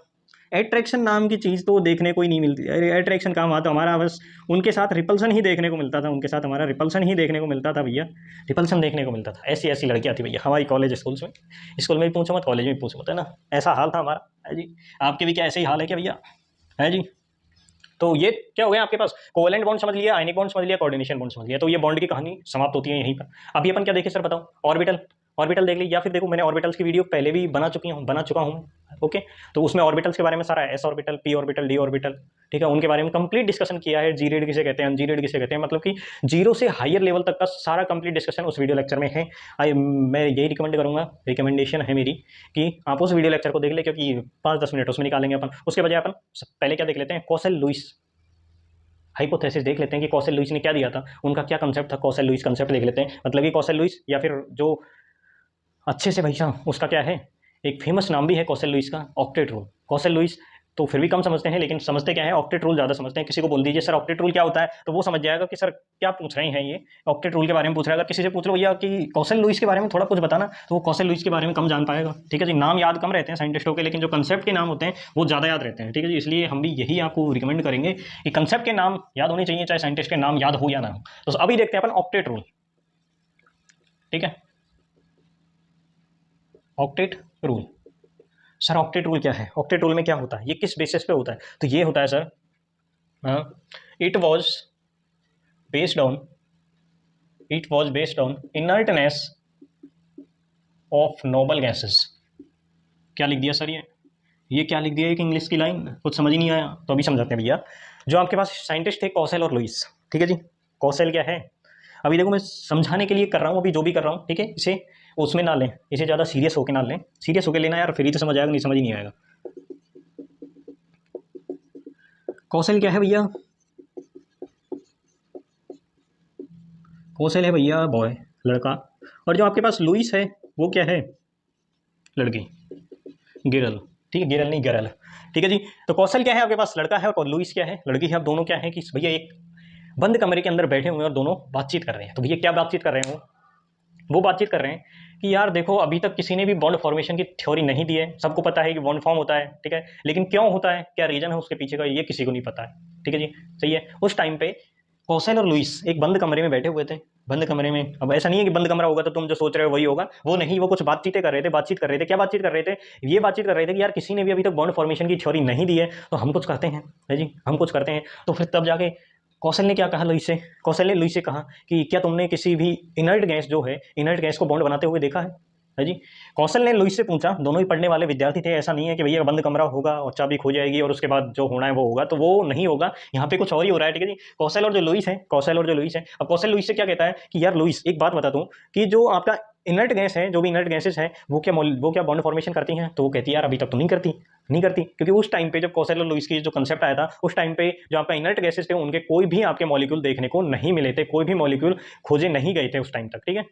एट्रैक्शन नाम की चीज़ तो देखने को ही नहीं मिलती। अरे एट्रैक्शन काम आता, हमारा बस उनके साथ रिपल्सन ही देखने को मिलता था, उनके साथ हमारा रिपल्सन ही देखने को मिलता था भैया, रिपल्सन देखने को मिलता था। ऐसी ऐसी लड़कियाँ थी भैया हमारी कॉलेज स्कूल में भी पूछो मत, कॉलेज में भी पूछो मत, है ना, ऐसा हाल था हमारा। है जी, आपके भी क्या ऐसे ही हाल है क्या भैया, है जी। तो ये क्या हो गया आपके पास, कोवेलेंट बॉन्ड समझ लिया, आयनिक बॉन्ड समझ लिया, कोऑर्डिनेशन बॉन्ड समझ लिया, तो ये बॉन्ड की कहानी समाप्त होती है यहीं पर। अभी अपन क्या देखे सर बताओ, ऑर्बिटल, ऑर्बिटल देख ली, या फिर देखो मैंने ऑर्बिटल्स की वीडियो पहले भी बना चुका हूँ। ओके, तो उसमें ऑर्बिटल्स के बारे में सारा S orbital, P orbital, D orbital, ठीक है, उनके बारे में कंप्लीट डिस्कशन किया है। जी रेड किसे कहते हैं, अनजी रेड किसे कहते हैं, मतलब कि जीरो से हायर लेवल तक का सारा कंप्लीट डिस्कशन उस वीडियो लेक्चर में है। मैं यही रिकमेंड करूंगा, रिकमेंडेशन है मेरी कि आप उस वीडियो लेक्चर को देख ले, क्योंकि 5-10 मिनट उसमें निकालेंगे अपन। उसके बजाय अपन पहले क्या देख लेते हैं, कौशल लुईस हाइपोथेसिस देख लेते हैं कि कौशल लुईस ने क्या दिया था, उनका क्या कंसेप्ट था, कौशल लुईस कंसेप्ट देख लेते हैं। मतलब कि कौशल लुईस, या फिर जो अच्छे से भाई साहब उसका क्या है, एक फेमस नाम भी है कौशल लुईस का, ऑक्टेट रूल। कौशल लुईस तो फिर भी कम समझते हैं, लेकिन समझते क्या है, ऑक्टेट रूल ज़्यादा समझते हैं। किसी को बोल दीजिए सर ऑक्टेट रूल क्या होता है, तो वो समझ जाएगा कि सर क्या पूछ रहे हैं ये, ऑक्टेट रूल के बारे में पूछ रहा है। अगर किसी से पूछ लो भैया कि कौशल लुईस के बारे में थोड़ा कुछ बताना, तो वो कौशल लुईस के बारे में कम जान पाएगा। ठीक है जी, नाम याद कम रहते हैं साइंटिस्टों के, लेकिन जो कंसेप्ट के नाम होते हैं वो ज़्यादा याद रहते हैं। ठीक है जी, इसलिए हम भी यही आपको रिकमेंड करेंगे कि कंसेप्ट के नाम याद होने चाहिए, चाहे साइंटिस्ट के नाम याद हो या ना हो। तो अभी देखते हैं अपन ऑक्टेट रूल। ठीक है, octet rule. Sir octet rule क्या है, ऑक्टेट रूल में क्या होता है, ये किस बेसिस पे होता है, तो ये होता है sir, it was based on inertness of noble gases. क्या लिख दिया सर, ये क्या लिख दिया, एक इंग्लिश की लाइन, कुछ समझ ही नहीं आया, तो अभी समझाते हैं भैया। जो आपके पास साइंटिस्ट थे कौशल और लुईस, ठीक है जी, कौशल क्या है, अभी देखो मैं समझाने के लिए कर रहा हूँ, अभी जो भी कर रहा हूँ, ठीक है, इसे उसमें ना लें, इसे ज़्यादा सीरियस होकर ना लें, सीरियस होकर लेना यार फिर ही तो समझ आएगा, नहीं समझ ही नहीं आएगा। कौशल क्या है भैया, कौशल है भैया बॉय, लड़का, और जो आपके पास लुईस है वो क्या है, लड़की, गिरल। ठीक है, गिरल नहीं गरल। ठीक है जी, तो कौशल क्या है आपके पास, लड़का है, और लुईस क्या है, लड़की है। अब दोनों क्या है कि भैया एक बंद कमरे के अंदर बैठे हुए हैं और दोनों बातचीत कर रहे हैं। तो भैया क्या बातचीत कर रहे हैं, वो बातचीत कर रहे हैं कि यार देखो अभी तक किसी ने भी बॉन्ड फॉर्मेशन की थ्योरी नहीं दी है, सबको पता है कि बॉन्ड फॉर्म होता है, ठीक है, लेकिन क्यों होता है, क्या रीजन है उसके पीछे का, ये किसी को नहीं पता है। ठीक है जी, सही है। उस टाइम पे कौशल और लुईस एक बंद कमरे में बैठे हुए थे, बंद कमरे में। अब ऐसा नहीं है कि बंद कमरा होगा तो तुम जो सोच रहे हो वही होगा, वो नहीं, वो कुछ बातचीतें कर रहे थे, बातचीत कर रहे थे। क्या बातचीत कर रहे थे, ये बातचीत कर रहे थे कि यार किसी ने भी अभी तक बॉन्ड फॉर्मेशन की थ्योरी नहीं दी है, तो हम कुछ करते हैं, है जी, हम कुछ करते हैं। तो फिर तब जाके कौशल ने क्या कहा लुईस से, कौशल ने लुईस से कहा कि क्या तुमने किसी भी इनर्ट गैस जो है, इनर्ट गैस को बॉन्ड बनाते हुए देखा है जी। कौशल ने लुईस से पूछा, दोनों ही पढ़ने वाले विद्यार्थी थे, ऐसा नहीं है कि भैया बंद कमरा होगा और चाबी खो जाएगी और उसके बाद जो होना है वो होगा, तो वो नहीं होगा, यहाँ पे कुछ और ही हो रहा है। ठीक है जी, कौशल और जो लुईस है, कौशल और जो लुईस है, अब कौशल लुईस से क्या कहता है कि यार लुईस एक बात बता दूं कि जो आपका इनर्ट गैस है, जो भी इनर्ट गैसेस है, वो क्या बॉन्ड फॉर्मेशन करती हैं, तो वो कहती है यार अभी तक तो नहीं करती, नहीं करती, क्योंकि उस टाइम पे जब कौशल और लुईस की जो कंसेप्ट आया था, उस टाइम पे जो आपका इनर्ट गैसेस थे उनके कोई भी आपके मॉलिक्यूल देखने को नहीं मिले थे, कोई भी मॉलिक्यूल खोजे नहीं गए थे उस टाइम तक। ठीक है,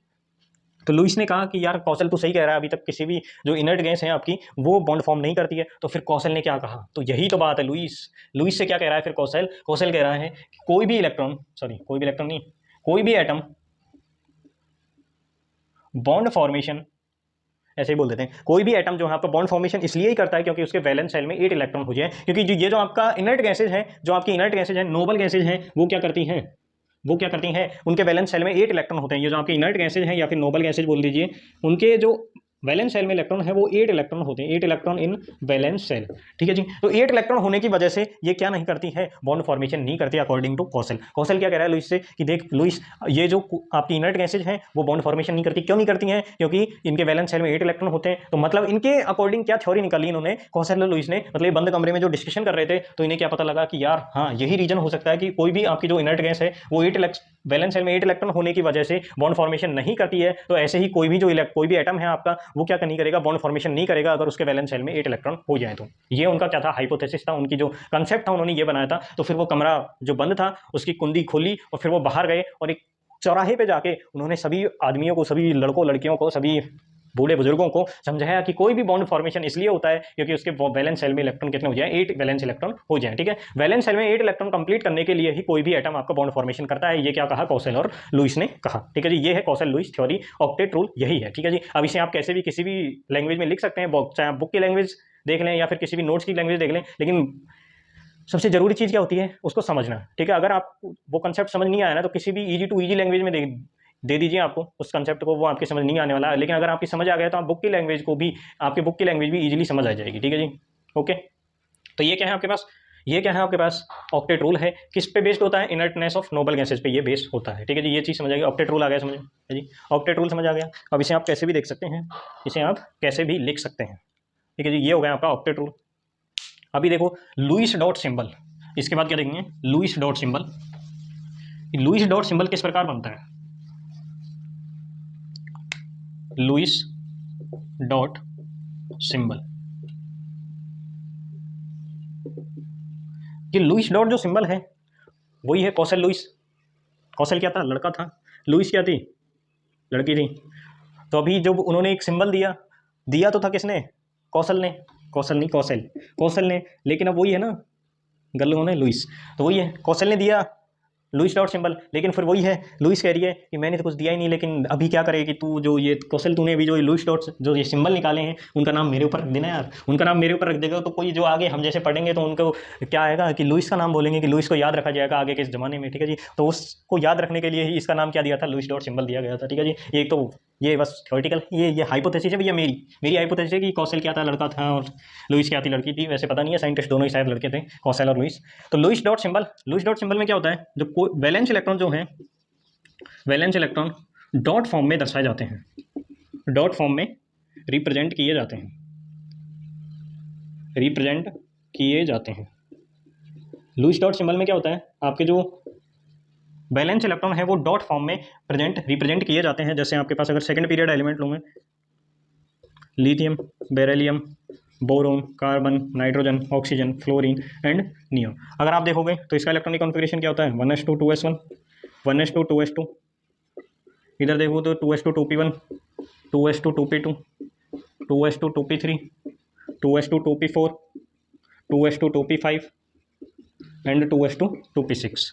तो लुईस ने कहा कि यार कौशल तो सही कह रहा है, अभी तक किसी भी जो इनर्ट गैस है आपकी वो बॉन्ड फॉर्म नहीं करती है। तो फिर कौशल ने क्या कहा, तो यही तो बात है, लुईस लुईस से क्या कह रहा है फिर कौशल, कौशल कह रहा है कि कोई भी इलेक्ट्रॉन, सॉरी कोई भी इलेक्ट्रॉन नहीं, कोई भी एटम बॉन्ड फॉर्मेशन, ऐसे ही बोल देते हैं, कोई भी एटम जो है आपका बॉन्ड फॉर्मेशन इसलिए ही करता है क्योंकि उसके वैलेंस शेल में 8 इलेक्ट्रॉन हो जाए, क्योंकि ये जो आपका इनर्ट गैसेज है, जो आपकी इनर्ट गैसेज है, नोबल गैसेज हैं, वो क्या करती हैं, वो क्या करती हैं, उनके वैलेंस शेल में 8 इलेक्ट्रॉन होते हैं। ये जो आपके इनर्ट गैसेज हैं या फिर नोबल गैसेज बोल दीजिए, उनके जो वैलेंस शेल में इलेक्ट्रॉन है वो 8 इलेक्ट्रॉन होते हैं, 8 इलेक्ट्रॉन इन वैलेंस शेल। ठीक है जी, तो 8 इलेक्ट्रॉन होने की वजह से ये क्या नहीं करती है, बॉन्ड फॉर्मेशन नहीं करती अकॉर्डिंग टू कौशल। कौशल क्या कह रहा है लुईस से कि देख लुईस, ये जो आपकी इनर्ट गैसेज हैं वो बॉन्ड फॉर्मेशन नहीं करती, क्यों नहीं करती हैं, क्योंकि इनके वैलेंस शेल में 8 इलेक्ट्रॉन होते हैं। तो मतलब इनके अकॉर्डिंग क्या थ्योरी निकाली इन्होंने, कौशल और लुईस ने, मतलब बंद कमरे में जो डिस्कशन कर रहे थे, तो इन्हें क्या पता लगा कि यार हाँ यही रीजन हो सकता है कि कोई भी आपकी जो इनर्ट गैस है वो 8 वैलेंस शेल में 8 इलेक्ट्रॉन होने की वजह से बॉन्ड फॉर्मेशन नहीं करती है। तो ऐसे ही कोई भी एटम है आपका, वो क्या नहीं करेगा, बॉन्ड फॉर्मेशन नहीं करेगा अगर उसके वैलेंस शेल में 8 इलेक्ट्रॉन हो जाए। तो ये उनका क्या था, हाइपोथेसिस था, उनकी जो कंसेप्ट था उन्होंने ये बनाया था। तो फिर वो कमरा जो बंद था उसकी कुंडी खोली और फिर वो बाहर गए और एक चौराहे पे जाके उन्होंने सभी आदमियों को, सभी लड़कों लड़कियों को, सभी बूढ़े बुजुर्गों को समझाया कि कोई भी बॉन्ड फॉर्मेशन इसलिए होता है क्योंकि उसके वैलेंस शेल में इलेक्ट्रॉन कितने हो जाए, 8 वैलेंस इलेक्ट्रॉन हो जाए। ठीक है, वैलेंस शेल में 8 इलेक्ट्रॉन कंप्लीट करने के लिए ही कोई भी एटम आपका बॉन्ड फॉर्मेशन करता है। ये क्या कहा कौशल और लुईस ने कहा। ठीक है जी, ये है कौशल लुईस थ्योरी, ऑक्टेट रूल यही है। ठीक है जी, अब इसे आप कैसे भी किसी भी लैंग्वेज में लिख सकते हैं, चाहे आप बुक की लैंग्वेज देख लें या फिर किसी भी नोट्स की लैंग्वेज देख लें, लेकिन सबसे जरूरी चीज क्या होती है उसको समझना। ठीक है, अगर आप वो कंसेप्ट समझ नहीं आया ना तो किसी भी इजी टू इजी लैंग्वेज में दे दीजिए आपको उस कंसेप्ट को, वो आपके समझ नहीं आने वाला है। लेकिन अगर आपकी समझ आ गया तो आप बुक की लैंग्वेज को भी, आपकी बुक की लैंग्वेज भी इजीली समझ आ जाएगी। ठीक है जी, ओके। तो ये क्या है आपके पास, ये क्या है आपके पास, ऑक्टेट रूल है। किस पे बेस्ड होता है, इनर्टनेस ऑफ नोबल गैसेस पे ये बेस्ड होता है, ठीक है जी। ये चीज़ समझ आ गई, ऑक्टेट रूल आ गया समझ है जी, ऑक्टेट रूल समझ आ गया। अब इसे आप कैसे भी देख सकते हैं, इसे आप कैसे भी लिख सकते हैं, ठीक है जी। ये हो गया आपका ऑक्टेट रूल। अभी देखो लुईस डॉट सिंबल, इसके बाद क्या देखेंगे, Lewis dot symbol. Lewis dot symbol किस प्रकार बनता है, लुईस डॉट सिंबल। ये लुईस डॉट जो सिंबल है वही है कौशल लुईस। कौशल क्या था, लड़का था, लुईस क्या थी, लड़की थी। तो अभी जब उन्होंने एक सिंबल दिया, दिया तो था किसने, कौशल ने, कौशल नहीं कौशल, कौशल ने, लेकिन अब वही है ना, गल्लों ने लुईस, तो वही है, कौशल ने दिया लुईस डॉट सिंबल, लेकिन फिर वही है, लुईस कह रही है कि मैंने तो कुछ दिया ही नहीं, लेकिन अभी क्या करे कि तू जो ये कौशल तूने अभी जो ये लुईस डॉट जो ये सिंबल निकाले हैं उनका नाम मेरे ऊपर रख देना यार, उनका नाम मेरे ऊपर रख देगा तो कोई जो आगे हम जैसे पढ़ेंगे तो उनको क्या आएगा कि लुईस का नाम बोलेंगे, कि लुईस को याद रखा जाएगा आगे के इस जमाने में, ठीक है जी। तो उसको याद रखने के लिए ही इसका नाम क्या दिया था, लुईस डॉट सिंबल दिया गया था, ठीक है जी। ये तो ये बस थ्योरेटिकल, ये हाइपोथेसिस है भैया, मेरी हाइपोथेसिस है कि कौशल क्या था, लड़का था, और लुईस क्या थी, लड़की थी। वैसे पता नहीं है, साइंटिस्ट दोनों ही शायद लड़के थे, कौशल और लुईस। तो Lewis dot symbol, Lewis dot symbol में क्या होता है, जो वैलेंस इलेक्ट्रॉन जो है, वैलेंस इलेक्ट्रॉन डॉट फॉर्म में दर्शाए जाते हैं, डॉट फॉर्म में रिप्रेजेंट किए जाते हैं, रिप्रेजेंट किए जाते हैं। लुईस डॉट सिंबल में क्या होता है, आपके जो वैलेंस इलेक्ट्रॉन है वो डॉट फॉर्म में रिप्रेजेंट किए जाते हैं। जैसे आपके पास अगर सेकंड पीरियड एलिमेंट लूँ मैं, lithium, beryllium, boron, carbon, nitrogen, oxygen, fluorine and neon. अगर आप देखोगे तो इसका इलेक्ट्रॉनिक कॉन्फ़िगरेशन क्या होता है, 1s2 2s1, 1s2 2s2, इधर देखो तो 2s2 2p1, 2s2 2p2, 2s2 2p3, 2s2 2p4, 2s2 2p5 and 2s2 2p6।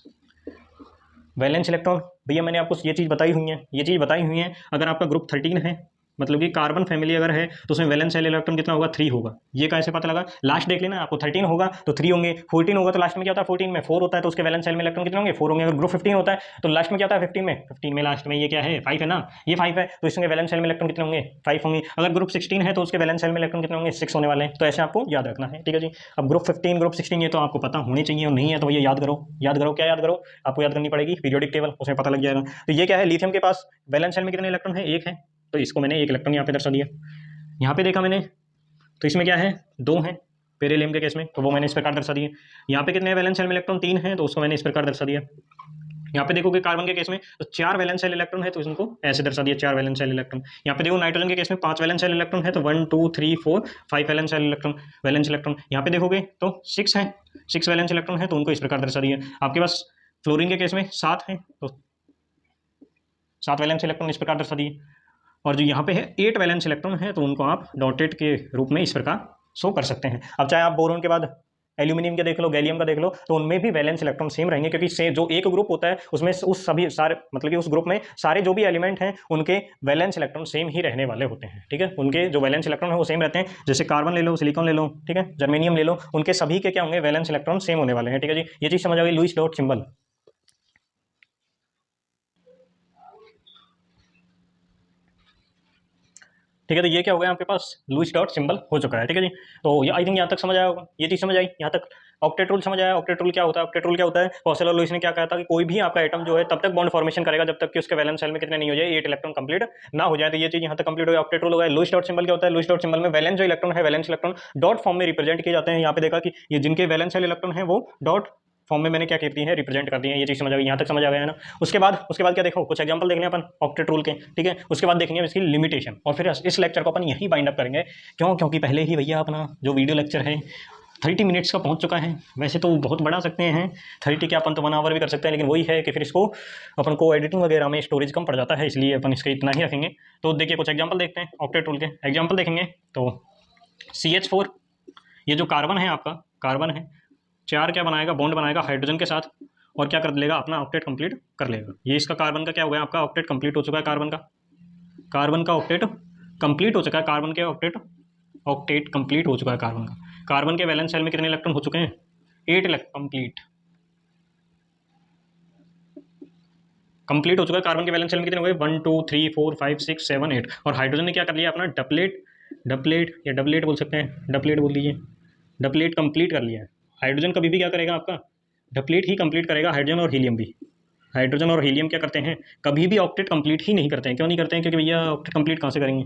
Valence electron भैया मैंने आपको ये चीज़ बताई हुई है, ये चीज़ बताई हुई है। अगर आपका ग्रुप 13 है, मतलब कि कार्बन फैमिली अगर है, तो उसमें वैलेंस शेल इलेक्ट्रॉन कितना होगा, 3 होगा। ये कैसे पता लगा, लास्ट देख लेना आपको, 13 होगा तो 3 होंगे, 14 होगा तो लास्ट में क्या होता है, 14 में 4 होता है, तो उसके वैलेंस शेल में इलेक्ट्रॉन कितने होंगे, 4 होंगे। अगर ग्रुप 15 होता है तो लास्ट में क्या होता है, 15 में लास्ट में ये क्या है, 5 है ना, ये 5 है, तो इसके वैलेंस शेल में इलेक्ट्रॉन कितने होंगे, 5 होंगे। अगर ग्रुप 16 है तो उसके वैलेंस शेल में इलेक्ट्रॉन कितने होंगे, 6 होने वाले हैं। तो ऐसे आपको याद रखना है, ठीक है जी। अब ग्रुप 15 ग्रुप 16 ये तो आपको पता होनी चाहिए, और नहीं है तो भैया याद करो, याद करो, क्या याद करो, आपको याद करनी पड़ेगी पीरियोडिक टेबल, उसमें पता लग जाएगा। तो ये क्या है, लिथियम के पास वैलेंस शेल में कितने इलेक्ट्रॉन है, 1 है, तो इसको मैंने 1 इलेक्ट्रॉन यहाँ पे दर्शा दिया। यहाँ पे देखा मैंने तो इसमें क्या है, 2 हैं बेरिलियम के केस में, तो वो मैंने इस प्रकार दर्शा दिए। यहाँ पे कितने वैलेंस शेल में इलेक्ट्रॉन, 3 हैं, तो उसको मैंने इस प्रकार दर्शा दिया। यहाँ पे देखोगे कार्बन के केस में तो 4 वैलेंस शेल इलेक्ट्रॉन है, तो इसको ऐसे दर्शा दिया, 4 वैलेंस शेल इलेक्ट्रॉन। यहाँ पे देखो नाइट्रोजन के केस में 5 वैलेंस शेल इलेक्ट्रॉन है, तो 1 2 3 4 5 valence shell electron, valence electron. यहाँ पे देखोगे तो 6 है, 6 वैलेंस इलेक्ट्रॉन है, तो उनको इस प्रकार दर्शा दिया। आपके पास फ्लोरीन के केस में 7 है, तो 7 वैलेंस इलेक्ट्रॉन इस प्रकार दर्शा दिए। और जो यहाँ पे है 8 वैलेंस इलेक्ट्रॉन है, तो उनको आप डॉटेड के रूप में इस प्रकार शो कर सकते हैं। अब चाहे आप बोरोन के बाद एल्यूमिनियम का देख लो, गैलियम का देख लो, तो उनमें भी वैलेंस इलेक्ट्रॉन सेम रहेंगे, क्योंकि से जो एक ग्रुप होता है उसमें उस सभी सारे मतलब कि उस ग्रुप में सारे जो भी एलिमेंट हैं उनके वैलेंस इलेक्ट्रॉन सेम ही रहने वाले होते हैं, ठीक है। उनके जो वैलेंस इलेक्ट्रॉन है वो सेम रहते हैं। जैसे कार्बन ले लो, सिलिकॉन ले लो, ठीक है, जर्मेनियम ले लो, उनके सभी के क्या होंगे, वैलेंस इलेक्ट्रॉन सेम होने वाले हैं, ठीक है जी। ये चीज़ समझ आ गई, लुईस डॉट सिंबल। ठीक है, तो ये क्या हो गया आपके पास, लुईस डॉट सिंबल हो चुका है, ठीक है जी। तो ये आई थिंक यहाँ तक समझ आया होगा, ये चीज़ समझ आई यहाँ तक। ऑक्टेट रूल समझ आया, ऑक्टेट रूल क्या होता है, ऑक्टेट रूल क्या होता है, कौशल और लुईस ने क्या कहा था कि कोई भी आपका एटम जो है तब तक बॉन्ड फॉर्मेशन करेगा जब तक कि उसके वैलेंस शेल में कितने नहीं हो जाए, 8 इलेक्ट्रॉन कंप्लीट ना हो जाए। तो ये चीज़ यहाँ तक कंप्लीट हो गया, ऑक्टेट रूल हो गया। लुईस डॉट सिंबल क्या होता है, लुईस डॉट सिंबल में वैलेंस जो इलेक्ट्रॉन है, वैलेंस इलेक्ट्रॉन डॉट फॉर्म में रिप्रेजेंट किए जाते हैं। यहाँ पे देखा कि ये जिनके वैलेंस शेल इलेक्ट्रॉन है वो डॉट फॉर्म में मैंने क्या करती है, रिप्रेजेंट करती है। ये चीज़ समझ आ गई, यहाँ तक समझ आ गया है ना। उसके बाद क्या देखो, कुछ एग्जांपल देखने अपन ऑक्टेट रूल के, ठीक है। उसके बाद देखेंगे इसकी लिमिटेशन, और फिर इस लेक्चर को अपन यही बाइंड अप करेंगे। क्यों, क्योंकि पहले ही भैया अपना जो वीडियो लेक्चर है 30 मिनट्स का पहुंच चुका है। वैसे तो बहुत बढ़ा सकते हैं 30 क्या, अपन तो 1 आवर भी कर सकते हैं, लेकिन वही है कि फिर इसको अपन को एडिटिंग वगैरह में स्टोरेज कम पड़ जाता है, इसलिए अपन इसके इतना ही रखेंगे। तो देखिए कुछ एग्जाम्पल देखते हैं ऑक्टेट रूल के। एग्जाम्पल देखेंगे तो CH4, ये जो कार्बन है आपका, कार्बन है 4 क्या बनाएगा, बॉन्ड बनाएगा हाइड्रोजन के साथ, और क्या कर लेगा, अपना ऑक्टेट कंप्लीट कर लेगा। ये इसका कार्बन का क्या हो गया, आपका ऑक्टेट कंप्लीट हो चुका है। कार्बन का ऑक्टेट कंप्लीट हो चुका है, कार्बन के ऑक्टेट कंप्लीट हो चुका है कार्बन का। कार्बन के वैलेंस शेल में कितने इलेक्ट्रॉन हो चुके हैं, 8 इलेक्ट्रॉन कंप्लीट हो चुका है। कार्बन के वैलेंस शेल में कितने हो गए, 1 2 3 4 5 6 7 8। और हाइड्रोजन ने क्या कर लिया, अपना डपलेट या डबलेट बोल सकते हैं, डपलेट बोल लीजिए, डपलेट कंप्लीट कर लिया है। हाइड्रोजन कभी भी क्या करेगा आपका डप्लीट ही कंप्लीट करेगा, हाइड्रोजन और हीलियम भी। हाइड्रोजन और हीलियम क्या करते हैं, कभी भी ऑक्टेट कंप्लीट ही नहीं करते हैं। क्यों नहीं करते हैं, क्योंकि भैया ऑक्टेट कंप्लीट कहाँ से करेंगे,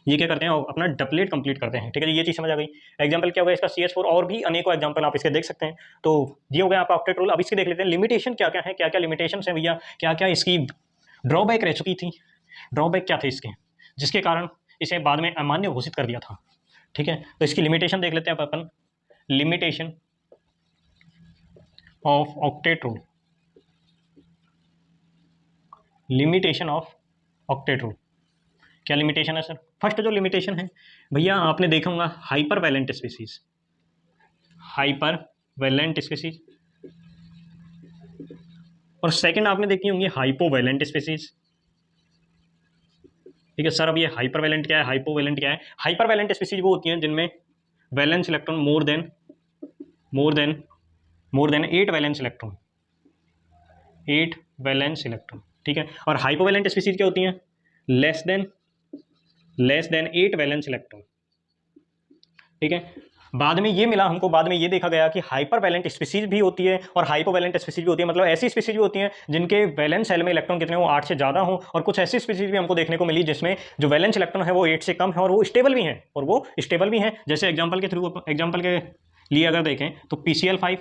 ये क्या करते हैं अपना डप्लेट कंप्लीट करते हैं। ठीक है जी, ये चीज़ समझ आ गई। एग्जांपल क्या होगा इसका CH4, और भी अनेकों एग्जांपल आप इसके देख सकते हैं। तो ये हो गया आपका ऑक्टेट रूल। अब इसके देख लेते हैं लिमिटेशन क्या क्या है, क्या क्या लिमिटेशन है भैया, क्या क्या इसकी ड्रॉबैक रह चुकी थी, ड्रॉबैक क्या थे इसके, जिसके कारण इसे बाद में अमान्य घोषित कर दिया था। ठीक है, तो इसकी लिमिटेशन देख लेते हैं अपन। Limitation of octet rule, limitation of octet rule, क्या लिमिटेशन है सर। फर्स्ट जो लिमिटेशन है भैया आपने देखा होगा hypervalent species, hypervalent species, और सेकंड आपने देखी होंगी हाइपोवैलेंट स्पीसीज। ठीक है सर, अब ये हाइपर वैलेंट क्या है, हाइपोवैलेंट क्या है। हाइपर वैलेंट स्पीसीज वो होती हैं जिनमें valence electron more than 8 valence electron, 8 valence electron. ठीक है, और हाइपोवैलेंट स्पीसीज क्या होती हैं, लेस देन 8 वैलेंस इलेक्ट्रॉन। ठीक है, बाद में ये मिला हमको, बाद में ये देखा गया कि हाइपर वैलेंट स्पीसीज भी होती है और हाइपोवैलेंट स्पीसीज भी होती है। मतलब ऐसी स्पीसीज भी होती हैं जिनके वैलेंस सेल में इलेक्ट्रॉन कितने हो, 8 से ज़्यादा हो, और कुछ ऐसी स्पीसीज भी हमको देखने को मिली जिसमें जो वैलेंस इलेक्ट्रॉन है वो 8 से कम है और वो स्टेबल भी हैं। जैसे एग्जाम्पल के लिए अगर देखें तो PCl5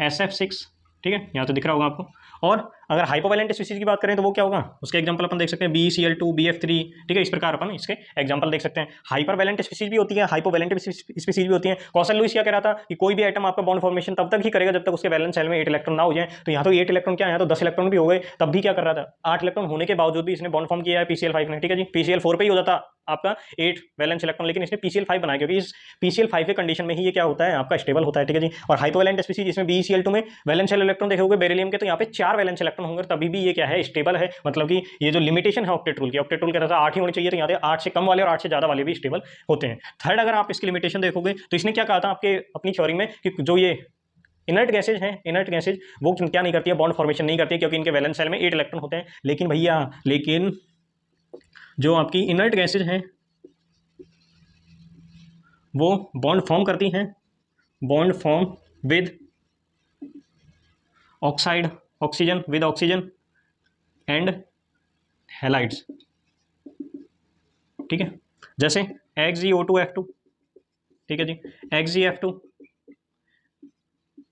SF6, ठीक है, यहाँ तो दिख रहा होगा आपको। और अगर हाइपोवैलेंट स्पीसीज की बात करें तो वो क्या होगा, उसके एग्जांपल अपन देख सकते हैं BeCl2 BF3। ठीक है, इस प्रकार अपन इसके एग्जांपल देख सकते हैं। हाइपरवैलेंट स्पीसीज भी होती है, हाइपोवैलेंट स्पीसीज भी होती है। कौशल लुईस क्या कह रहा था कि कोई भी एटम आपका बॉन्ड फॉर्मेशन तब तक ही करेगा जब तक उसके वैलेंस सेल में 8 इलेक्ट्रॉन ना हो जाए। तो यहाँ तो 8 इलेक्ट्रॉन क्या है, यहाँ तो 10 इलेक्ट्रॉन भी हो गए, तब भी क्या कर रहा था, 8 इलेक्ट्रॉन होने के बावजूद भी इसने बॉन्ड फॉर्म किया है PCl5 ने। ठीक है जी, PCl4 पे ही हो जाता आपका 8 वैलेंस इलेक्ट्रॉन, लेकिन इसने PCl5 बनाया क्योंकि इस PCl5 के कंडीशन में ही ये क्या होता है आपका स्टेबल होता है। ठीक है जी, और हाइपोवैलेंट स्पीसीज जिसमें BeCl2 में वैलेंस इलेक्ट्रॉन देखे होंगे बेरिलियम के, तो यहाँ पे 4 वैलेंस इलेक्ट्रॉन होंगे, तभी भी ये क्या है, स्टेबल है। मतलब कि ये जो लिमिटेशन है ऑक्टेट रूल की, ऑक्टेट रूल कहता था 8 ही होनी चाहिए, तो यहाँ पे 8 से कम वाले और 8 से ज्यादा वाले भी स्टेबल होते हैं। थर्ड, अगर आप इसकी लिमिटेशन देखोगे तो इसने क्या कहा था आपके अपनी थ्योरी में कि जो ये इनर्ट गैसेज हैं, इनर्ट गैसेज वो क्या नहीं करती है, बॉन्ड फॉर्मेशन नहीं करती है, क्योंकि इनके वैलेंस सेल में 8 इलेक्ट्रॉन होते हैं। लेकिन भैया जो आपकी इनर्ट गैसेज हैं वो बॉन्ड फॉर्म करती हैं, bond form with oxide, oxygen and halides. ठीक है, जैसे XeO2F2, ठीक है जी, XeF2,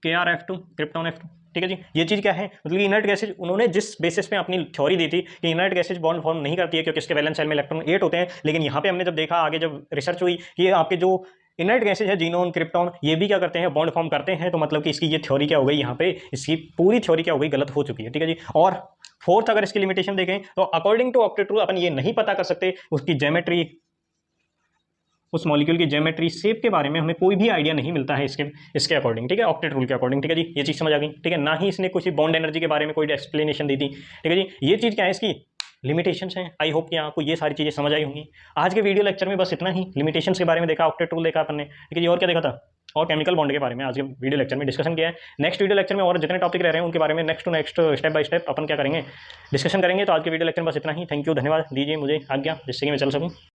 KrF2, क्रिप्टॉन F2। ठीक है जी, ये चीज़ क्या है, मतलब कि इनर्ट गैसेज उन्होंने जिस बेसिस पे अपनी थ्योरी दी थी कि इनर्ट गैसेज बॉन्ड फॉर्म नहीं करती है क्योंकि इसके वैलेंस सेल में इलेक्ट्रॉन 8 होते हैं। लेकिन यहाँ पे हमने जब देखा, आगे जब रिसर्च हुई कि आपके जो इनर्ट गैसेज है जीनोन, क्रिप्टॉन, ये भी क्या करते हैं, बॉन्ड फॉर्म करते हैं। तो मतलब कि इसकी ये थ्योरी क्या हो गई, यहाँ पे इसकी पूरी थ्योरी क्या हो गई, गलत हो चुकी है। ठीक है जी, और फोर्थ अगर इसकी लिमिटेशन देखें तो अकॉर्डिंग टू ऑक्टेट रूल अपन ये नहीं पता कर सकते उसकी ज्योमेट्री, उस मॉलिक्यूल की ज्योमेट्री शेप के बारे में हमें कोई भी आइडिया नहीं मिलता है इसके अकॉर्डिंग। ठीक है, ऑक्टेट रूल के अकॉर्डिंग। ठीक है जी, ये चीज़ समझ आ गई। ठीक है, ना ही इसने कुछ बॉन्ड एनर्जी के बारे में कोई एक्सप्लेनेशन दी थी। ठीक है जी, ये चीज़ क्या है, इसकी लिमिटेशंस हैं। आई होप कि आपको ये सारी चीज़ें समझ आई होंगी। आज के वीडियो लेक्चर में बस इतना ही, लिमिटेशंस के बारे में देखा, ऑक्टेट रूल देखा अपन ने। ठीक है जी, और क्या देखा था, और केमिकल बॉन्ड के बारे में आज के वीडियो लेक्चर में डिस्कशन किया है। नेक्स्ट वीडियो लेक्चर में और जितने टॉपिक रह रहे हैं उनके बारे में next to next step by step अपन क्या करेंगे, डिस्कशन करेंगे। तो आज के वीडियो लेक्चर में बस इतना ही। थैंक यू, धन्यवाद, दीजिए मुझे आज्ञा जिससे कि मैं चल सकूँ।